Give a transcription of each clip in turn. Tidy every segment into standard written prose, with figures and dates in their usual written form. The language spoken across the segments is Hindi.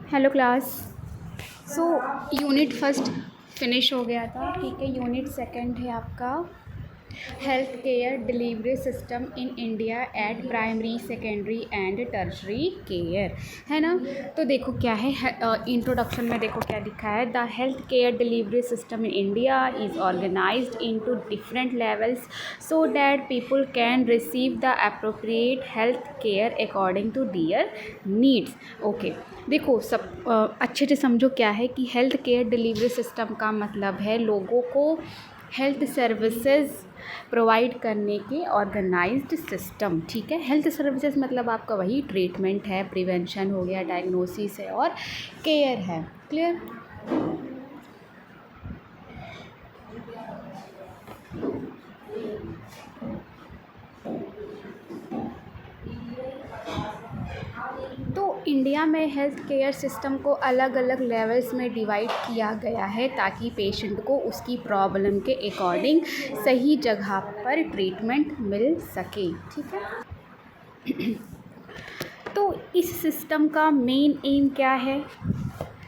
Hello class. So unit first finish हो गया था, ठीक है। यूनिट सेकंड है आपका health care delivery system in India at primary secondary and tertiary care, है ना। तो देखो क्या है, इंट्रोडक्शन में देखो क्या लिखा है। The health care delivery system in India is organised into different levels so that people can receive the appropriate health care according to their needs. Okay, देखो सब अच्छे से समझो क्या है कि हेल्थ केयर डिलीवरी सिस्टम का मतलब है लोगों को हेल्थ सर्विसेज प्रोवाइड करने के ऑर्गेनाइज्ड सिस्टम, ठीक है। हेल्थ सर्विसेज मतलब आपका वही ट्रीटमेंट है, प्रिवेंशन हो गया, डायग्नोसिस है और केयर है। क्लियर। तो इंडिया में हेल्थ केयर सिस्टम को अलग अलग लेवल्स में डिवाइड किया गया है ताकि पेशेंट को उसकी प्रॉब्लम के अकॉर्डिंग सही जगह पर ट्रीटमेंट मिल सके, ठीक है। तो इस सिस्टम का मेन एम क्या है?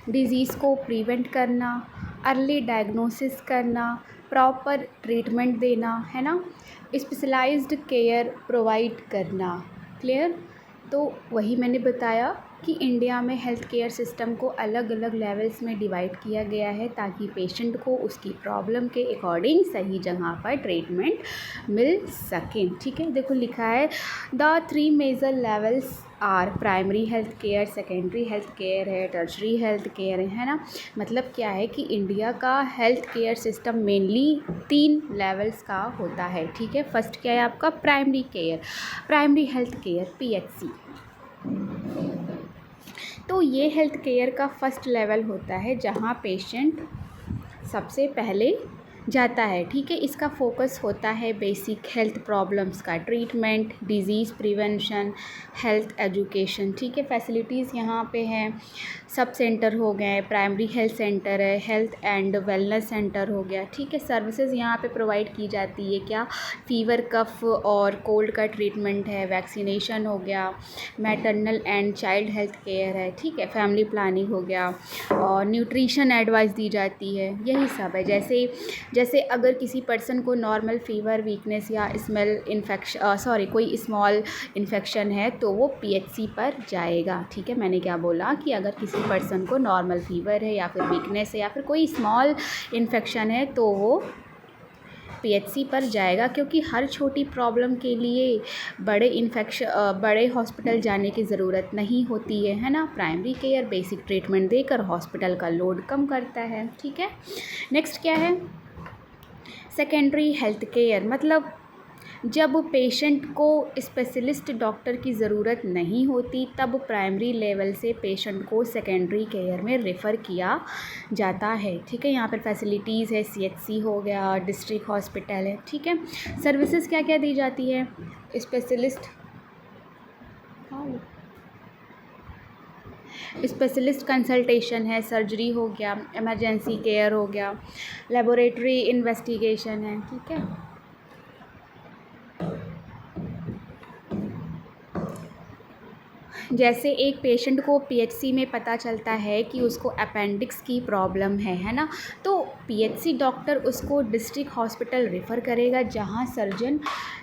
डिज़ीज़ को प्रिवेंट करना, अर्ली डायग्नोसिस करना, प्रॉपर ट्रीटमेंट देना, है ना, स्पेशलाइज्ड केयर प्रोवाइड करना। क्लियर। तो वही मैंने बताया कि इंडिया में हेल्थ केयर सिस्टम को अलग अलग लेवल्स में डिवाइड किया गया है ताकि पेशेंट को उसकी प्रॉब्लम के अकॉर्डिंग सही जगह पर ट्रीटमेंट मिल सके, ठीक है। देखो लिखा है the 3 major levels are primary health care, secondary health care है, टर्शरी हेल्थ केयर है ना। मतलब क्या है कि इंडिया का health care system mainly 3 levels का होता है, ठीक है। फर्स्ट क्या है आपका primary care, primary health care PHC। तो ये हेल्थ केयर का फर्स्ट लेवल होता है जहाँ पेशेंट सबसे पहले जाता है, ठीक है। इसका फोकस होता है बेसिक हेल्थ प्रॉब्लम्स का treatment, disease prevention, health education, ठीक है। फैसिलिटीज़ यहाँ पे हैं, सब सेंटर हो गए, प्राइमरी हेल्थ सेंटर है, हेल्थ एंड वेलनेस सेंटर हो गया, ठीक है। सर्विसेज यहाँ पे प्रोवाइड की जाती है क्या? फीवर, कफ और कोल्ड का ट्रीटमेंट है, वैक्सीनेशन हो गया, maternal and child health care है, ठीक है, फैमिली प्लानिंग हो गया और न्यूट्रिशन एडवाइस दी जाती है। यही सब है। जैसे अगर किसी पर्सन को नॉर्मल फीवर, वीकनेस या कोई स्मॉल इन्फेक्शन है तो वो PHC पर जाएगा, ठीक है। मैंने क्या बोला कि अगर किसी पर्सन को नॉर्मल फीवर है या फिर वीकनेस है या फिर कोई स्मॉल इन्फेक्शन है तो वो PHC पर जाएगा, क्योंकि हर छोटी प्रॉब्लम के लिए बड़े हॉस्पिटल जाने की ज़रूरत नहीं होती है ना। प्राइमरी केयर बेसिक ट्रीटमेंट देकर हॉस्पिटल का लोड कम करता है, ठीक है। नेक्स्ट क्या है? सेकेंडरी हेल्थ केयर, मतलब जब पेशेंट को स्पेशलिस्ट डॉक्टर की ज़रूरत नहीं होती तब प्राइमरी लेवल से पेशेंट को सेकेंडरी केयर में रेफ़र किया जाता है, ठीक है। यहाँ पर फैसिलिटीज़ है, CHC हो गया, डिस्ट्रिक्ट हॉस्पिटल है, ठीक है। सर्विसेज क्या क्या दी जाती है? स्पेशलिस्ट कंसल्टेशन है, सर्जरी हो गया, इमरजेंसी केयर हो गया, लेबोरेटरी इन्वेस्टिगेशन है, ठीक है। जैसे एक पेशेंट को PHC में पता चलता है कि उसको अपेंडिक्स की प्रॉब्लम है ना, तो PHC डॉक्टर उसको डिस्ट्रिक्ट हॉस्पिटल रेफ़र करेगा जहां सर्जन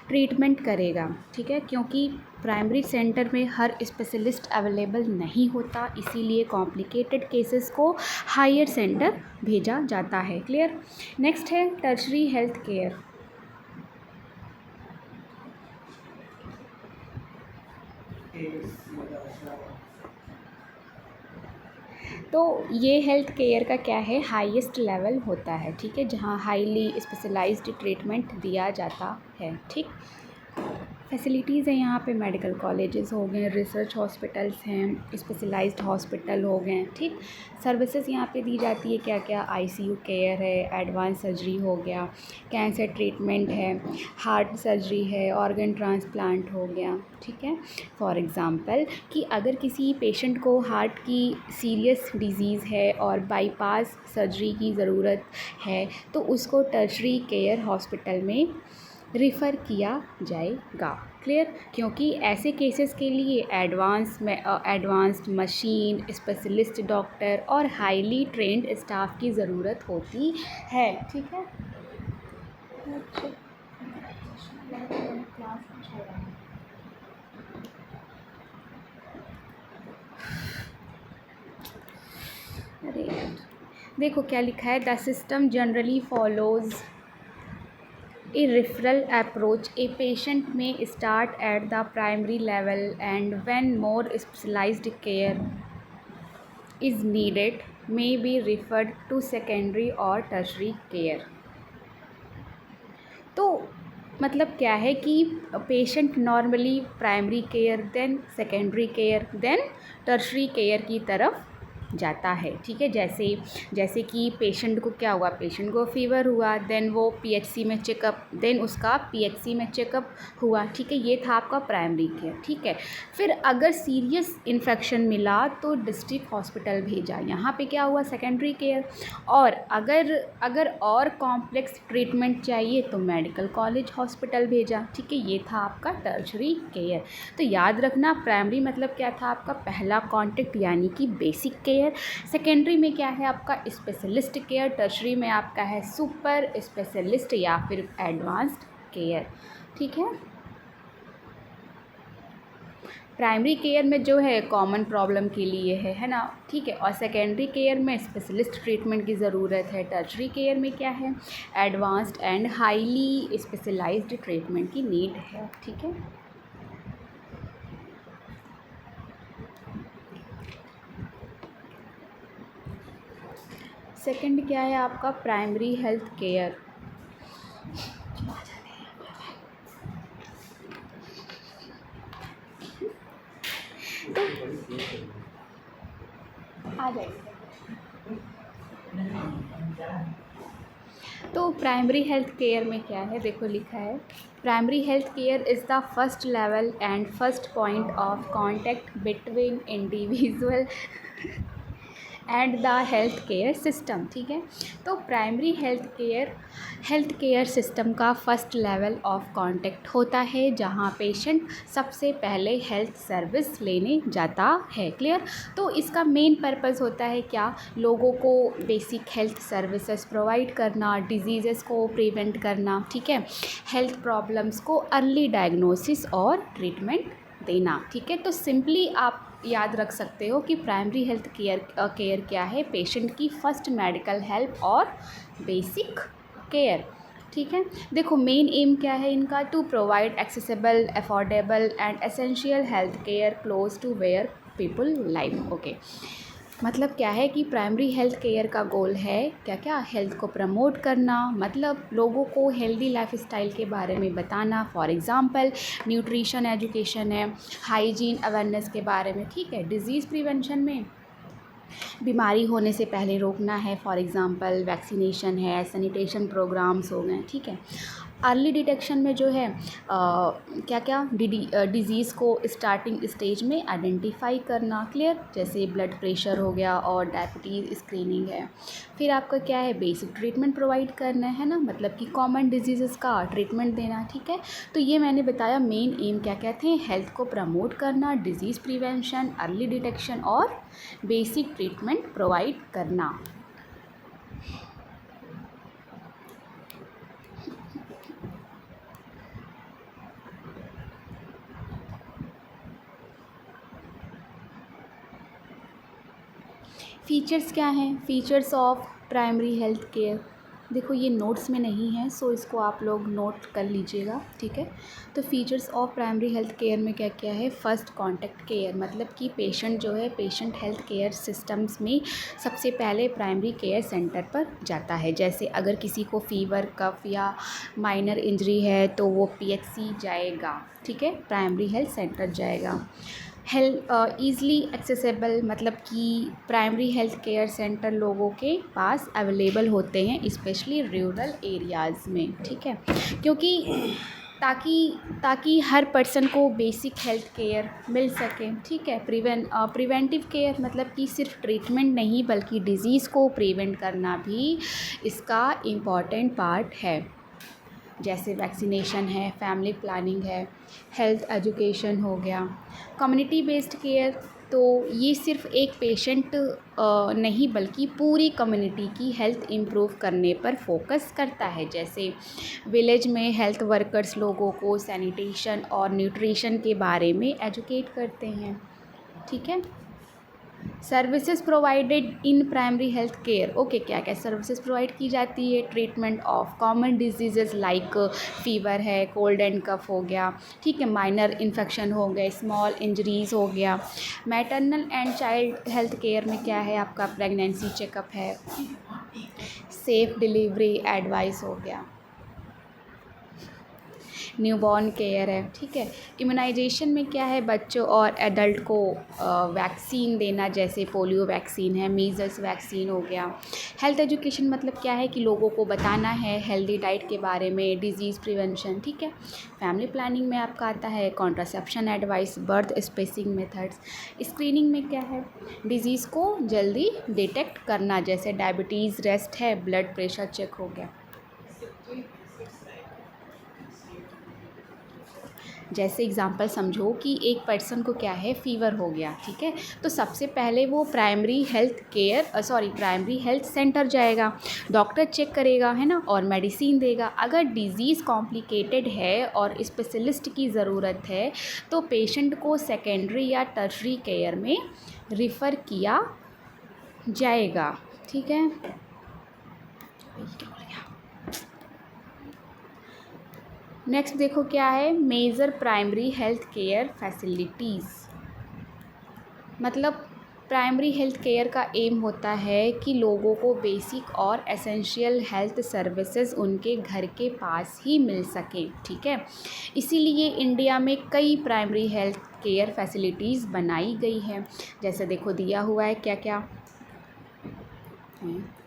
ट्रीटमेंट करेगा, ठीक है। क्योंकि प्राइमरी सेंटर में हर स्पेशलिस्ट अवेलेबल नहीं होता, इसीलिए कॉम्प्लिकेटेड केसेस को हायर सेंटर भेजा जाता है। क्लियर। नेक्स्ट है टर्शरी हेल्थ केयर। तो ये हेल्थ केयर का क्या है? हाईएस्ट लेवल होता है, ठीक है, जहाँ हाईली स्पेशलाइज्ड ट्रीटमेंट दिया जाता है, ठीक। फैसिलिटीज़ हैं यहाँ पे, मेडिकल कॉलेजेस हो गए, रिसर्च हॉस्पिटल्स हैं, स्पेशलाइज्ड हॉस्पिटल हो गए, ठीक। सर्विसेज यहाँ पे दी जाती है क्या क्या? ICU केयर है, एडवांस सर्जरी हो गया, कैंसर ट्रीटमेंट है, हार्ट सर्जरी है, ऑर्गन ट्रांसप्लांट हो गया, ठीक है। फॉर एग्ज़ाम्पल कि अगर किसी पेशेंट को हार्ट की सीरियस डिजीज़ है और बाईपास सर्जरी की ज़रूरत है तो उसको टर्शरी केयर हॉस्पिटल में रिफ़र किया जाएगा। क्लियर? क्योंकि ऐसे केसेस के लिए एडवांस्ड मशीन, स्पेशलिस्ट डॉक्टर और हाईली ट्रेंड स्टाफ की ज़रूरत होती है। ठीक है। अरे यार, देखो क्या लिखा है, the system generally follows a referral approach. A patient may start at the primary level, and when more specialized care is needed, may be referred to secondary or tertiary care. तो मतलब क्या है कि patient normally primary care, then secondary care, then tertiary care की तरफ जाता है। ठीक है। जैसे कि पेशेंट को क्या हुआ, पेशेंट को फीवर हुआ, देन वो पीएचसी में चेकअप, देन उसका पीएचसी में चेकअप हुआ। ठीक है, ये था आपका प्राइमरी केयर। ठीक है। फिर अगर सीरियस इन्फेक्शन मिला तो डिस्ट्रिक्ट हॉस्पिटल भेजा, यहाँ पे क्या हुआ, सेकेंडरी केयर। और अगर और कॉम्प्लेक्स ट्रीटमेंट चाहिए तो मेडिकल कॉलेज हॉस्पिटल भेजा। ठीक है, ये था आपका टर्शरी केयर। तो याद रखना, प्राइमरी मतलब क्या था आपका पहला कॉन्टेक्ट यानी कि बेसिक केयर, सेकेंडरी में क्या है आपका स्पेशलिस्ट केयर, टर्शरी में आपका है सुपर स्पेशलिस्ट या फिर एडवांस्ड केयर। ठीक है। प्राइमरी केयर में जो है कॉमन प्रॉब्लम के लिए है ना। ठीक है। और सेकेंडरी केयर में स्पेशलिस्ट ट्रीटमेंट की ज़रूरत है। टर्शरी केयर में क्या है, advanced and highly specialised treatment की नीड है। ठीक है। सेकंड क्या है आपका, प्राइमरी हेल्थ केयर। आ जाएगा। तो प्राइमरी हेल्थ केयर में क्या है, देखो लिखा है, primary health care is the first level and first point of contact between individual and the health care system. ठीक है। तो प्राइमरी हेल्थ केयर सिस्टम का फर्स्ट लेवल ऑफ कांटेक्ट होता है जहां पेशेंट सबसे पहले हेल्थ सर्विस लेने जाता है। क्लियर? तो इसका मेन पर्पस होता है क्या, लोगों को बेसिक हेल्थ सर्विसेज प्रोवाइड करना, डिजीज़ेस को प्रिवेंट करना। ठीक है। हेल्थ प्रॉब्लम्स को अर्ली डायग्नोसिस और ट्रीटमेंट देना। ठीक है। तो सिंपली आप याद रख सकते हो कि प्राइमरी हेल्थ केयर क्या है, पेशेंट की फर्स्ट मेडिकल हेल्प और बेसिक केयर। ठीक है। देखो मेन एम क्या है इनका, to provide accessible, affordable and essential health care close to where people live. Okay, मतलब क्या है कि प्राइमरी हेल्थ केयर का गोल है क्या क्या, हेल्थ को प्रमोट करना, मतलब लोगों को हेल्दी लाइफस्टाइल के बारे में बताना। फॉर एग्जांपल न्यूट्रिशन एजुकेशन है, हाइजीन अवेयरनेस के बारे में। ठीक है। डिज़ीज़ प्रिवेंशन में बीमारी होने से पहले रोकना है, फॉर एग्जांपल वैक्सीनेशन है, सैनिटेशन प्रोग्राम्स हो गए। ठीक है। अर्ली डिटेक्शन में जो है क्या क्या डिज़ीज़ को स्टार्टिंग स्टेज में आइडेंटिफाई करना। क्लियर? जैसे ब्लड प्रेशर हो गया और डायबिटीज़ स्क्रीनिंग है। फिर आपका क्या है, बेसिक ट्रीटमेंट प्रोवाइड करना है ना, मतलब कि कॉमन डिजीज़ का ट्रीटमेंट देना। ठीक है। तो ये मैंने बताया मेन एम क्या क्या थे, हेल्थ को प्रमोट करना, डिजीज़ प्रिवेंशन, अर्ली डिटेक्शन और बेसिक ट्रीटमेंट प्रोवाइड करना। फ़ीचर्स क्या हैं, features of primary health care. देखो ये नोट्स में नहीं है, सो इसको आप लोग नोट कर लीजिएगा। ठीक है। तो features of primary health care में क्या क्या है, फ़र्स्ट कॉन्टैक्ट केयर, मतलब कि पेशेंट जो है पेशेंट हेल्थ केयर सिस्टम्स में सबसे पहले प्राइमरी केयर सेंटर पर जाता है। जैसे अगर किसी को फ़ीवर, कफ या माइनर इंजरी है तो वो पीएचसी जाएगा। ठीक है, प्राइमरी हेल्थ सेंटर जाएगा। ईज़िली एक्सेसिबल, मतलब कि प्राइमरी हेल्थ केयर सेंटर लोगों के पास अवेलेबल होते हैं, स्पेशली रूरल एरियाज़ में। ठीक है। क्योंकि ताकि हर पर्सन को बेसिक हेल्थ केयर मिल सके। ठीक है। प्रिवेंटिव केयर मतलब कि सिर्फ ट्रीटमेंट नहीं बल्कि डिज़ीज़ को प्रिवेंट करना भी इसका इम्पॉर्टेंट पार्ट है। जैसे वैक्सीनेशन है, फैमिली प्लानिंग है, हेल्थ एजुकेशन हो गया। कम्युनिटी बेस्ड केयर तो ये सिर्फ एक पेशेंट नहीं बल्कि पूरी कम्युनिटी की हेल्थ इम्प्रूव करने पर फोकस करता है। जैसे विलेज में हेल्थ वर्कर्स लोगों को सैनिटेशन और न्यूट्रिशन के बारे में एजुकेट करते हैं, ठीक है। Services provided in primary health care, okay, क्या क्या सर्विसेज प्रोवाइड की जाती है? Treatment of common disease like fever है, कोल्ड एंड कफ हो गया, ठीक है, माइनर इन्फेक्शन हो गए, स्मॉल इंजरीज़ हो गया। Maternal and child health care में क्या है आपका? प्रेगनेंसी चेकअप है, सेफ डिलीवरी एडवाइस हो गया, न्यूबॉर्न केयर है, ठीक है। इम्यूनाइजेशन में क्या है? बच्चों और एडल्ट को वैक्सीन देना, जैसे पोलियो वैक्सीन है, मीज़ल्स वैक्सीन हो गया। हेल्थ एजुकेशन मतलब क्या है कि लोगों को बताना है हेल्दी डाइट के बारे में, डिजीज़ प्रिवेंशन, ठीक है। फैमिली प्लानिंग में आपका आता है contraception advice, birth spacing methods. Screening में क्या है? डिजीज़ को जल्दी डिटेक्ट करना, जैसे डायबिटीज़ रेस्ट है, ब्लड प्रेशर चेक हो गया। जैसे एग्ज़ाम्पल समझो कि एक पर्सन को क्या है, फ़ीवर हो गया, ठीक है, तो सबसे पहले वो प्राइमरी हेल्थ सेंटर जाएगा, डॉक्टर चेक करेगा, है ना, और मेडिसिन देगा। अगर डिज़ीज़ कॉम्प्लिकेटेड है और स्पेशलिस्ट की ज़रूरत है तो पेशेंट को सेकेंडरी या टर्शरी केयर में रिफ़र किया जाएगा, ठीक है। नेक्स्ट देखो क्या है, major primary health care facilities. मतलब प्राइमरी हेल्थ केयर का एम होता है कि लोगों को बेसिक और एसेंशियल हेल्थ सर्विसेज उनके घर के पास ही मिल सकें, ठीक है। इसीलिए इंडिया में कई प्राइमरी हेल्थ केयर फैसिलिटीज़ बनाई गई हैं। जैसे देखो दिया हुआ है क्या क्या है,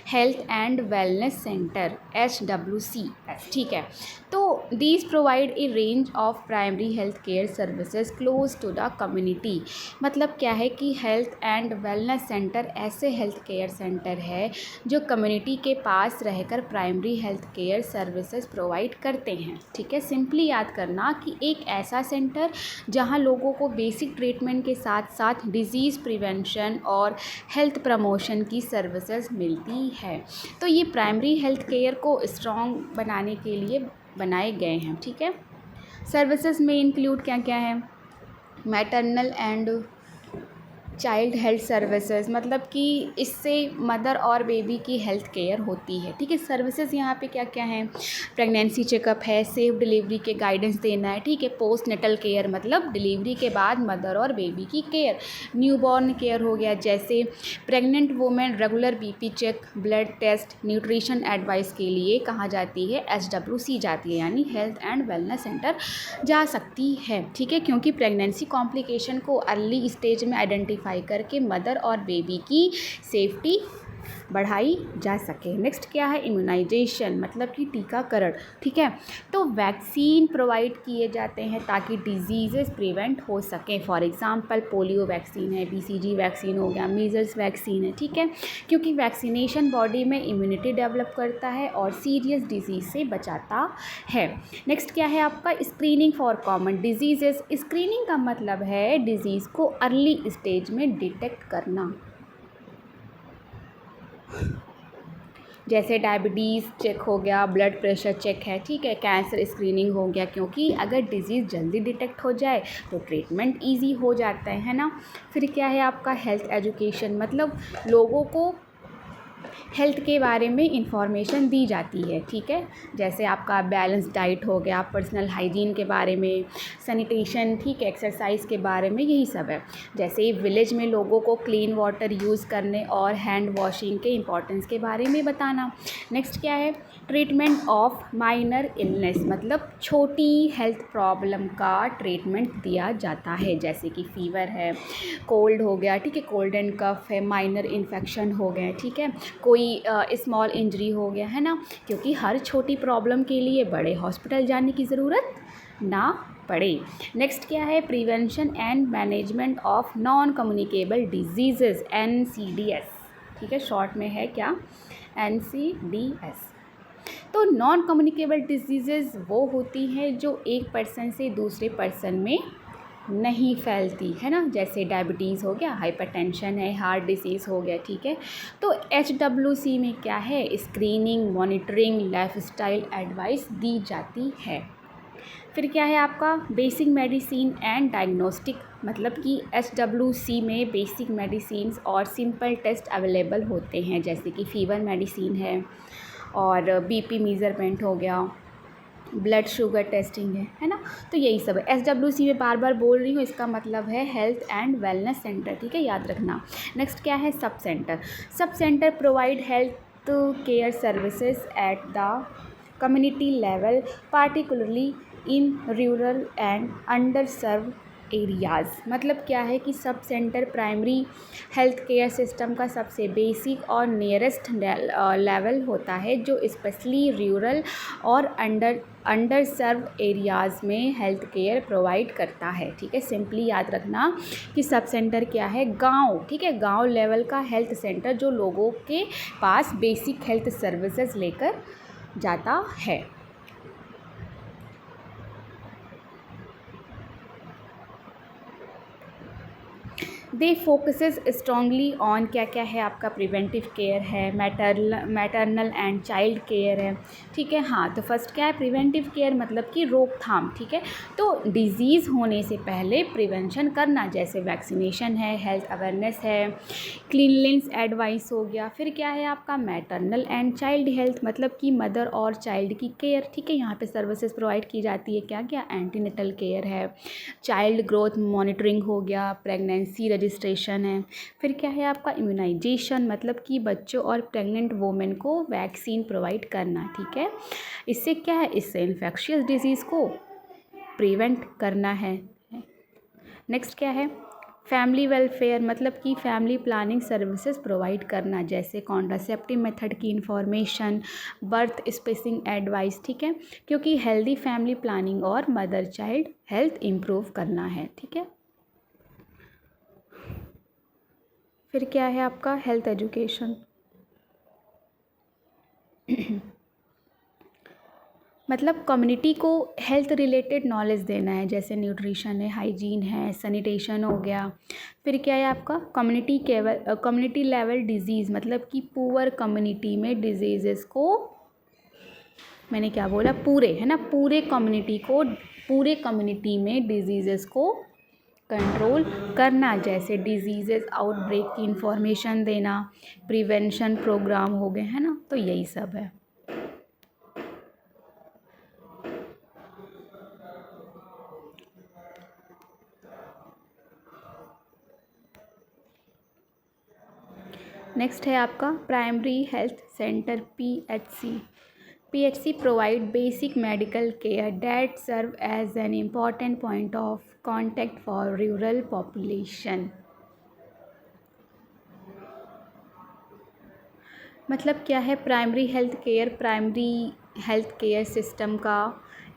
health and wellness centre HWC, ठीक है। तो these provide a range of primary health care services close to the community. मतलब क्या है कि हेल्थ एंड वेलनेस सेंटर ऐसे हेल्थ केयर सेंटर है जो कम्युनिटी के पास रहकर primary health care services provide करते हैं, ठीक है। सिंपली याद करना कि एक ऐसा सेंटर जहां लोगों को बेसिक ट्रीटमेंट के साथ साथ डिजीज़ प्रिवेंशन और हेल्थ प्रमोशन की सर्विसेज मिलती है। तो ये प्राइमरी हेल्थ केयर को स्ट्रॉन्ग बनाने के लिए बनाए गए हैं, ठीक है। सर्विसेज में इंक्लूड क्या क्या है? Maternal and child health services, मतलब कि इससे मदर और बेबी की हेल्थ केयर होती है, ठीक है। सर्विसेज यहाँ पे क्या क्या हैं? प्रेगनेंसी चेकअप है, सेफ डिलीवरी के गाइडेंस देना है, ठीक है। पोस्ट नेटल केयर मतलब डिलीवरी के बाद मदर और बेबी की केयर। न्यूबॉर्न केयर हो गया, जैसे pregnant women regular BP check, blood test, nutrition advice के लिए कहाँ जाती है? HWC जाती है, यानी हेल्थ एंड वेलनेस सेंटर जा सकती है, ठीक है। क्योंकि प्रेगनेंसी कॉम्प्लिकेशन को अर्ली स्टेज में आइडेंटिफाई करके मदर और बेबी की सेफ्टी बढ़ाई जा सके। नेक्स्ट क्या है? इम्यूनाइजेशन, मतलब कि टीकाकरण, ठीक है। तो वैक्सीन प्रोवाइड किए जाते हैं ताकि डिजीज़ेस प्रिवेंट हो सकें। फॉर एग्जांपल पोलियो वैक्सीन है, BCG वैक्सीन हो गया, मीज़ल्स वैक्सीन है, ठीक है। क्योंकि वैक्सीनेशन बॉडी में इम्यूनिटी डेवलप करता है और सीरियस डिजीज़ से बचाता है। नेक्स्ट क्या है आपका? Screening for common diseases. Screening का मतलब है डिजीज़ को अर्ली स्टेज में डिटेक्ट करना, जैसे डायबिटीज़ चेक हो गया, ब्लड प्रेशर चेक है, ठीक है, कैंसर स्क्रीनिंग हो गया। क्योंकि अगर डिजीज़ जल्दी डिटेक्ट हो जाए तो ट्रीटमेंट इजी हो जाता है ना। फिर क्या है आपका? हेल्थ एजुकेशन, मतलब लोगों को हेल्थ के बारे में इंफॉर्मेशन दी जाती है, ठीक है। जैसे आपका बैलेंस डाइट हो गया, पर्सनल हाइजीन के बारे में, सैनिटेशन, ठीक है, एक्सरसाइज के बारे में, यही सब है। जैसे विलेज में लोगों को क्लीन वाटर यूज़ करने और हैंड वॉशिंग के इम्पोर्टेंस के बारे में बताना। नेक्स्ट क्या है? ट्रीटमेंट ऑफ माइनर इलनेस, मतलब छोटी हेल्थ प्रॉब्लम का ट्रीटमेंट दिया जाता है, जैसे कि फीवर है, कोल्ड हो गया, ठीक है, कोल्ड एंड कफ है, माइनर इन्फेक्शन हो गए, ठीक है, कोई स्मॉल इंजरी हो गया, है ना। क्योंकि हर छोटी प्रॉब्लम के लिए बड़े हॉस्पिटल जाने की ज़रूरत ना पड़े। नेक्स्ट क्या है? Prevention and management of non communicable diseases, NCDS, ठीक है, शॉर्ट में है क्या? NCDS। तो नॉन कम्युनिकेबल डिजीज़ेज़ वो होती हैं जो एक पर्सन से दूसरे पर्सन में नहीं फैलती है ना, जैसे डायबिटीज़ हो गया, हाइपरटेंशन है, हार्ट डिसीज़ हो गया, ठीक है। तो HWC में क्या है, स्क्रीनिंग, मॉनिटरिंग, लाइफस्टाइल एडवाइस दी जाती है। फिर क्या है आपका बेसिक मेडिसिन एंड डायग्नोस्टिक, मतलब कि HWC में बेसिक मेडिसिन्स और सिंपल टेस्ट अवेलेबल होते हैं, जैसे कि फीवर मेडिसिन है और BP मेज़रमेंट हो गया, ब्लड शुगर टेस्टिंग है ना। तो यही सब है। HWC में बार बार बोल रही हूँ, इसका मतलब है हेल्थ एंड वेलनेस सेंटर, ठीक है, याद रखना। नेक्स्ट क्या है, sub centre. Sub centre provide health care services at the community level, particularly in rural and underserved areas. मतलब क्या है कि sub centre primary health care system का सबसे बेसिक और नियरेस्ट लेवल होता है, जो स्पेशली रूरल और अंडर सर्व एरियाज़ में हेल्थ केयर प्रोवाइड करता है, ठीक है। सिंपली याद रखना कि सब सेंटर क्या है, गांव, ठीक है, गांव लेवल का हेल्थ सेंटर जो लोगों के पास बेसिक हेल्थ सर्विसेज लेकर जाता है। दे फोकसेस स्ट्रॉन्गली ऑन क्या क्या है आपका, प्रिवेंटिव केयर है, मैटरनल एंड चाइल्ड केयर है, ठीक है। हाँ, तो फर्स्ट क्या है, प्रिवेंटिव केयर मतलब कि रोकथाम, ठीक है। तो डिजीज़ होने से पहले प्रिवेंशन करना, जैसे वैक्सीनेशन है, हेल्थ अवेयरनेस है, क्लीनलीनेस एडवाइस हो गया। फिर क्या है आपका मैटरनल एंड चाइल्ड हेल्थ, मतलब कि मदर और चाइल्ड की केयर, ठीक है। यहाँ पे सर्विसेज प्रोवाइड की जाती है, क्या क्या, एंटीनेटल केयर है, चाइल्ड ग्रोथ मॉनिटरिंग हो गया, प्रेगनेंसी रजिस्ट्रेशन है। फिर क्या है आपका इम्यूनाइजेशन, मतलब कि बच्चों और प्रेग्नेंट वोमेन को वैक्सीन प्रोवाइड करना, ठीक है। इससे क्या है, इससे इन्फेक्शियस डिजीज़ को प्रिवेंट करना है। नेक्स्ट क्या है, फैमिली वेलफेयर, मतलब कि फैमिली प्लानिंग सर्विसेज प्रोवाइड करना, जैसे कॉन्ट्रासेप्टिव मेथड की इंफॉर्मेशन, बर्थ स्पेसिंग एडवाइस, ठीक है, क्योंकि हेल्दी फैमिली प्लानिंग और मदर चाइल्ड हेल्थ इम्प्रूव करना है, ठीक है। फिर क्या है आपका हेल्थ एजुकेशन, मतलब कम्युनिटी को हेल्थ रिलेटेड नॉलेज देना है, जैसे न्यूट्रिशन है, हाइजीन है, सैनिटेशन हो गया। फिर क्या है आपका कम्युनिटी लेवल डिजीज़, मतलब कि पुअर कम्युनिटी में डिजीज़ेस को, मैंने क्या बोला, पूरे, है ना, पूरे कम्युनिटी में डिजीज़ेस को कंट्रोल करना, जैसे डिजीज़ेस आउटब्रेक की इंफॉर्मेशन देना, प्रिवेंशन प्रोग्राम हो गए, है ना। तो यही सब है। नेक्स्ट है आपका primary health centre, PHC provide basic medical care that serve as an important point of contact for rural population. मतलब क्या है, प्राइमरी हेल्थ केयर सिस्टम का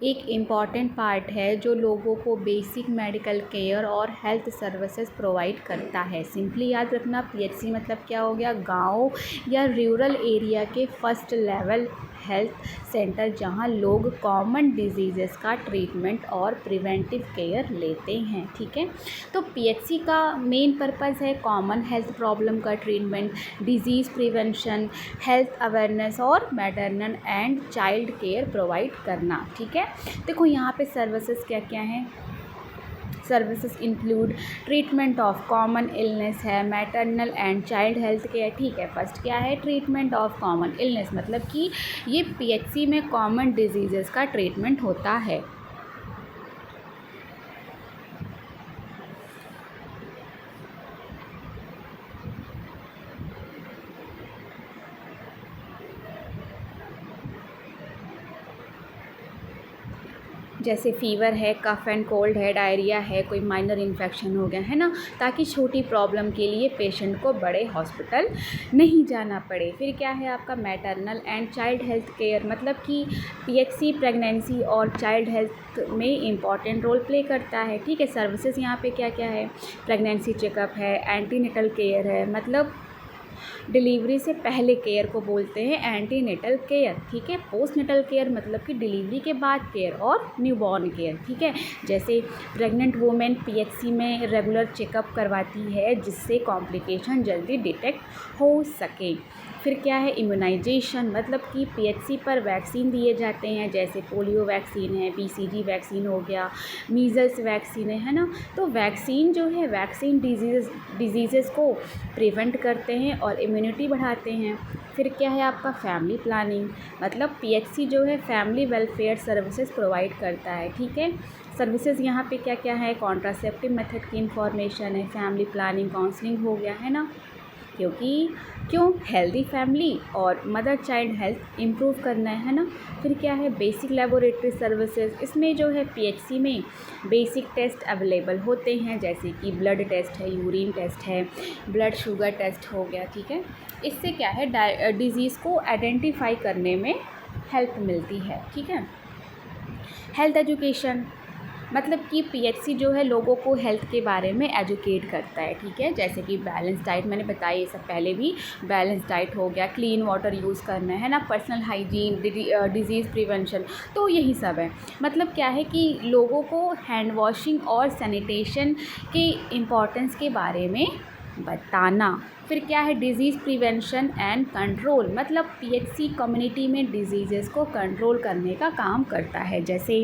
एक इम्पॉर्टेंट पार्ट है जो लोगों को बेसिक मेडिकल केयर और हेल्थ सर्विसेज प्रोवाइड करता है। सिंपली याद रखना, PHC मतलब क्या हो गया, गांव या रूरल एरिया के फर्स्ट लेवल हेल्थ सेंटर, जहां लोग कॉमन डिजीज़ेस का ट्रीटमेंट और प्रिवेंटिव केयर लेते हैं, ठीक है। तो PHC का मेन पर्पस है कॉमन हेल्थ प्रॉब्लम का treatment, disease prevention, health awareness और maternal and child care provide करना, ठीक है। देखो यहाँ पे सर्विसेज क्या क्या हैं, services include treatment of common illness है, maternal and child health care, ठीक है। फर्स्ट क्या है, ट्रीटमेंट ऑफ कॉमन इलनेस, मतलब कि ये PHC में कॉमन डिजीज़ेस का ट्रीटमेंट होता है। जैसे फ़ीवर है, कफ़ एंड कोल्ड है, डायरिया है, कोई माइनर इन्फेक्शन हो गया, है ना, ताकि छोटी प्रॉब्लम के लिए पेशेंट को बड़े हॉस्पिटल नहीं जाना पड़े। फिर क्या है आपका maternal and child health care, मतलब कि PHC प्रेगनेंसी और चाइल्ड हेल्थ में इम्पॉर्टेंट रोल प्ले करता है, ठीक है। सर्विसेज यहाँ पे क्या क्या है, प्रेगनेंसी चेकअप है, एंटीनेटल केयर है, मतलब डिलीवरी से पहले केयर को बोलते हैं एंटीनेटल केयर, ठीक है। पोस्टनेटल केयर मतलब कि डिलीवरी के बाद केयर और न्यूबॉर्न केयर, ठीक है। जैसे प्रेग्नेंट वुमेन पीएचसी में रेगुलर चेकअप करवाती है जिससे कॉम्प्लिकेशन जल्दी डिटेक्ट हो सके। फिर क्या है, इम्यूनाइजेशन, मतलब कि पीएचसी पर वैक्सीन दिए जाते हैं, जैसे पोलियो वैक्सीन है, बीसीजी वैक्सीन हो गया, मीज़ल्स वैक्सीन है ना। तो वैक्सीन जो है, वैक्सीन डिजीज़ को प्रिवेंट करते हैं और इम्यूनिटी बढ़ाते हैं। फिर क्या है आपका फैमिली प्लानिंग, मतलब पीएचसी जो है फैमिली वेलफेयर सर्विसेज प्रोवाइड करता है, ठीक है। सर्विसेज यहाँ पे क्या क्या है, कॉन्ट्रासेप्टिव मेथड की इंफॉर्मेशन है, फैमिली प्लानिंग, काउंसलिंग हो गया, है ना। क्यों हेल्दी फैमिली और मदर चाइल्ड हेल्थ इम्प्रूव करना है ना। फिर क्या है, बेसिक लेबोरेटरी सर्विसेज, इसमें जो है पीएचसी में बेसिक टेस्ट अवेलेबल होते हैं, जैसे कि ब्लड टेस्ट है, यूरिन टेस्ट है, ब्लड शुगर टेस्ट हो गया, ठीक है। इससे क्या है, डिज़ीज़ को आइडेंटिफाई करने में हेल्प मिलती है, ठीक है। हेल्थ एजुकेशन, मतलब कि पीएचसी जो है लोगों को हेल्थ के बारे में एजुकेट करता है, ठीक है। जैसे कि बैलेंस डाइट, मैंने बताया ये सब पहले भी, बैलेंस डाइट हो गया, क्लीन वाटर यूज़ करना है ना, पर्सनल हाइजीन, डिजीज़ प्रिवेंशन, तो यही सब है। मतलब क्या है कि लोगों को हैंड वॉशिंग और सैनिटेशन के इम्पोर्टेंस के बारे में बताना। फिर क्या है, डिज़ीज़ प्रिवेंशन एंड कंट्रोल, मतलब पीएचसी कम्युनिटी में डिजीज़ को कंट्रोल करने का काम करता है, जैसे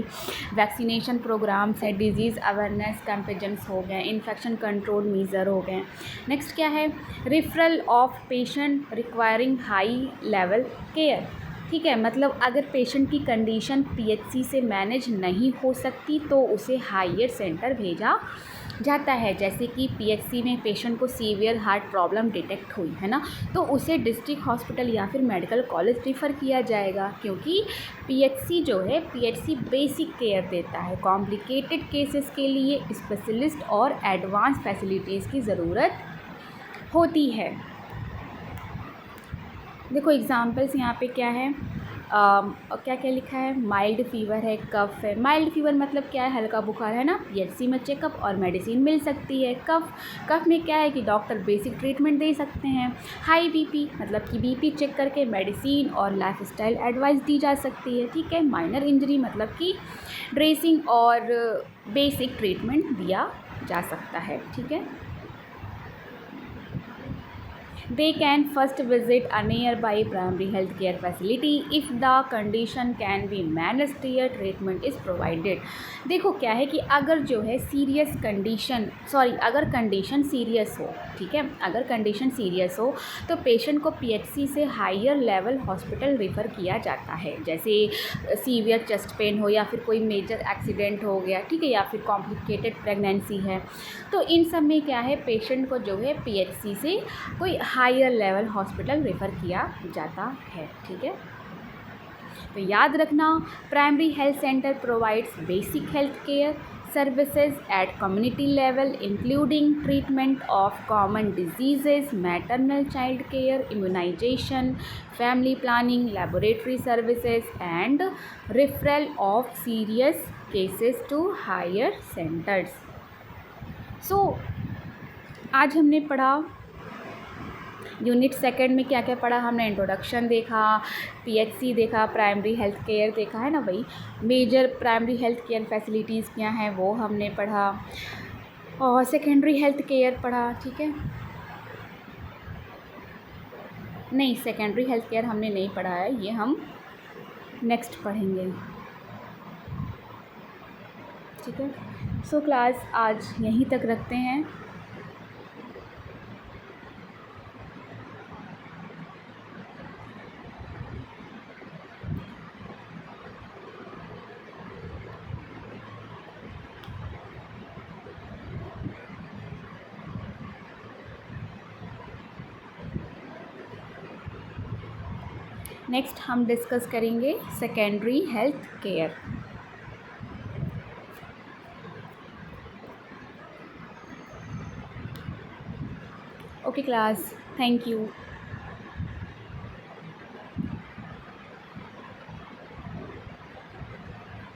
वैक्सीनेशन प्रोग्राम्स है, डिजीज़ अवेयरनेस कैंपेन्स हो गए, इन्फेक्शन कंट्रोल मीज़र हो गए। नेक्स्ट क्या है, referral of patient requiring high level care, ठीक है। मतलब अगर पेशेंट की कंडीशन पीएचसी से मैनेज नहीं हो सकती तो उसे हायर सेंटर भेजा जाता है। जैसे कि पीएचसी में पेशेंट को सीवियर हार्ट प्रॉब्लम डिटेक्ट हुई है ना, तो उसे डिस्ट्रिक्ट हॉस्पिटल या फिर मेडिकल कॉलेज रिफ़र किया जाएगा, क्योंकि पीएचसी जो है, पीएचसी बेसिक केयर देता है। कॉम्प्लिकेटेड केसेस के लिए स्पेशलिस्ट और एडवांस फैसिलिटीज़ की ज़रूरत होती है। देखो एग्ज़ाम्पल्स यहाँ पे क्या है, क्या क्या लिखा है, माइल्ड फ़ीवर है, कफ़ है। माइल्ड फ़ीवर मतलब क्या है, हल्का बुखार है ना, पीएचसी में चेकअप और मेडिसिन मिल सकती है। कफ़ में क्या है कि डॉक्टर बेसिक ट्रीटमेंट दे सकते हैं। हाई बीपी मतलब कि बीपी चेक करके मेडिसिन और लाइफस्टाइल एडवाइस दी जा सकती है, ठीक है। माइनर इंजरी मतलब कि ड्रेसिंग और बेसिक ट्रीटमेंट दिया जा सकता है, ठीक है। They can first visit a nearby primary health care facility if the condition can be managed, their treatment is provided। देखो क्या है कि अगर जो है अगर कंडीशन सीरियस हो, ठीक है, अगर कंडीशन सीरियस हो तो पेशेंट को पीएचसी से हायर लेवल हॉस्पिटल रेफ़र किया जाता है, जैसे सीवियर चेस्ट पेन हो या फिर कोई मेजर एक्सीडेंट हो गया, ठीक है, या फिर कॉम्प्लिकेटेड प्रेगनेंसी है, तो इन सब में क्या है, पेशेंट को जो है पीएचसी से कोई हायर लेवल हॉस्पिटल रेफ़र किया जाता है, ठीक है। तो याद रखना, primary health centre provides basic health care services at community level including treatment of common diseases, maternal child care, immunization, family planning, laboratory services and referral of serious cases to higher centers। So आज हमने पढ़ा यूनिट सेकंड में क्या क्या पढ़ा हमने, इंट्रोडक्शन देखा, पीएचसी देखा, प्राइमरी हेल्थ केयर देखा, है ना भाई। Major primary health care facilities क्या हैं वो हमने पढ़ा, और सेकेंडरी हेल्थ केयर पढ़ा, ठीक है। नहीं, सेकेंडरी हेल्थ केयर हमने नहीं पढ़ा है, ये हम नेक्स्ट पढ़ेंगे, ठीक है। सो क्लास आज यहीं तक रखते हैं। नेक्स्ट हम डिस्कस करेंगे secondary health care. Okay class, thank you.